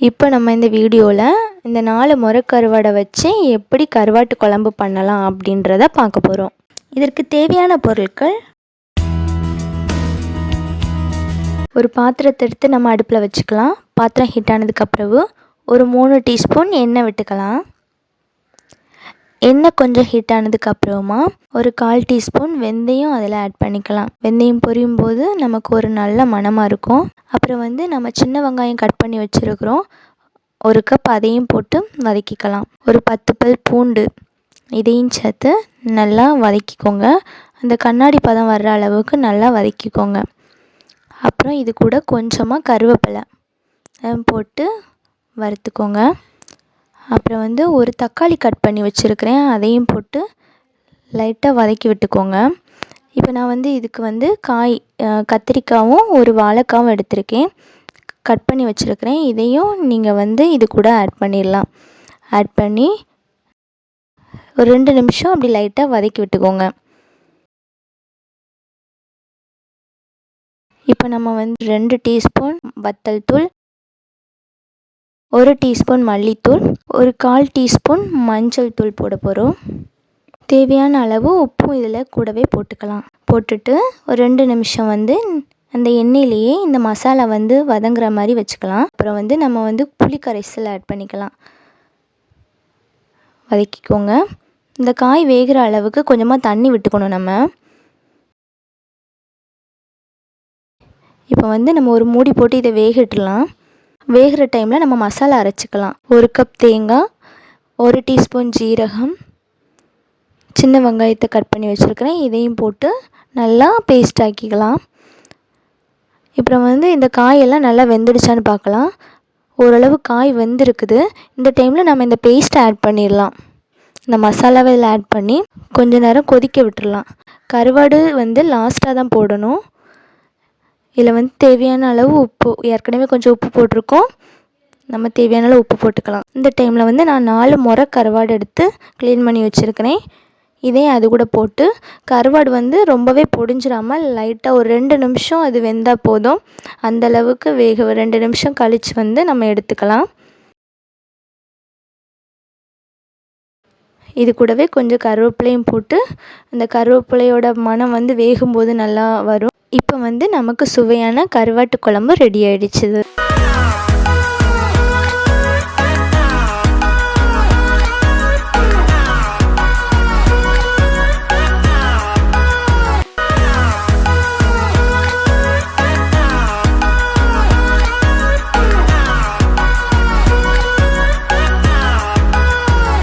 இப்போ நம்ம இந்த வீடியோவில் இந்த 4 முறை கருவாடை வச்சு எப்படி கருவாட்டு குழம்பு பண்ணலாம் அப்படின்றத பார்க்க போகிறோம். இதற்கு தேவையான பொருட்கள்: ஒரு பாத்திரத்தை எடுத்து நம்ம அடுப்பில் வச்சுக்கலாம். பாத்திரம் ஹீட் ஆனதுக்கப்புறம் ஒரு 3 டீஸ்பூன் எண்ணெய் விட்டுக்கலாம். எண்ணெய் கொஞ்சம் ஹீட் ஆனதுக்கப்புறமா ஒரு 1/4 டீஸ்பூன் வெந்தயம் அதில் ஆட் பண்ணிக்கலாம். வெந்தயம் பொரியும் போது நமக்கு ஒரு நல்ல மணமாக இருக்கும். அப்புறம் நம்ம சின்ன வெங்காயம் கட் பண்ணி வச்சுருக்கிறோம், 1 கப், அதையும் போட்டு வதக்கிக்கலாம். ஒரு 10 பல் பூண்டு இதையும் சேர்த்து நல்லா வதக்கிக்கோங்க. அந்த கண்ணாடி பதம் வர்ற அளவுக்கு நல்லா வதக்கிக்கோங்க. அப்புறம் இது கூட கொஞ்சமாக கருவேப்பிலை போட்டு வறுத்துக்கோங்க. அப்புறம் ஒரு தக்காளி கட் பண்ணி வச்சுருக்கிறேன், அதையும் போட்டு லைட்டாக வதக்கி விட்டுக்கோங்க. இப்போ நான் இதுக்கு காய் கத்திரிக்காயும் ஒரு வாழைக்காவும் எடுத்திருக்கேன், கட் பண்ணி வச்சுருக்கிறேன். இதையும் நீங்கள் இது கூட ஆட் பண்ணிடலாம். ஆட் பண்ணி ஒரு 2 நிமிஷம் அப்படி லைட்டாக வதக்கி விட்டுக்கோங்க. இப்போ நம்ம 2 டீஸ்பூன் வத்தல் தூள், 1 டீஸ்பூன் மல்லித்தூள், ஒரு 1/4 டீஸ்பூன் மஞ்சள் தூள் போட போகிறோம். தேவையான அளவு உப்பும் இதில் கூடவே போட்டுக்கலாம். போட்டுட்டு ஒரு 2 நிமிஷம் அந்த எண்ணெயிலேயே இந்த மசாலா வதங்குற மாதிரி வச்சுக்கலாம். அப்புறம் நம்ம புளி கரைசல் ஆட் பண்ணிக்கலாம். வதக்கிக்கோங்க. இந்த காய் வேகிற அளவுக்கு கொஞ்சமாக தண்ணி விட்டுக்கணும் நம்ம. இப்போ நம்ம ஒரு மூடி போட்டு இதை வேகிடலாம். வேகிற டைமில் நம்ம மசாலா அரைச்சிக்கலாம். 1 கப் தேங்காய், 1 டீஸ்பூன் ஜீரகம், சின்ன வெங்காயத்தை கட் பண்ணி வச்சுருக்கிறேன், இதையும் போட்டு நல்லா பேஸ்ட் ஆக்கிக்கலாம். அப்புறம் இந்த காயெல்லாம் நல்லா வெந்துடுச்சான்னு பார்க்கலாம். ஓரளவு காய் வெந்திருக்குது. இந்த டைமில் நம்ம இந்த பேஸ்ட்டை ஆட் பண்ணிடலாம். இந்த மசாலாவை இதில் ஆட் பண்ணி கொஞ்ச நேரம் கொதிக்க விட்டுடலாம். கருவாடு லாஸ்ட்டாக தான் போடணும். இதில் தேவையான அளவு உப்பு, ஏற்கனவே கொஞ்சம் உப்பு போட்டிருக்கோம், நம்ம தேவையான அளவு உப்பு போட்டுக்கலாம். இந்த டைமில் நான் 4 முறை கருவாடு எடுத்து க்ளீன் பண்ணி வச்சுருக்கிறேன், இதையும் அது கூட போட்டு கருவாடு ரொம்பவே பொடிஞ்சிடாமல் லைட்டாக ஒரு 2 நிமிஷம் அது வெந்தால் போதும். அந்தளவுக்கு 2 நிமிஷம் கழித்து நம்ம எடுத்துக்கலாம். இது கூடவே கொஞ்சம் கருவேப்பிலையும் போட்டு அந்த கருவேப்பிலையோட மனம் வேகும்போது நல்லா வரும். இப்போ நமக்கு சுவையான கருவாட்டு குழம்பு ரெடி ஆயிடுச்சு.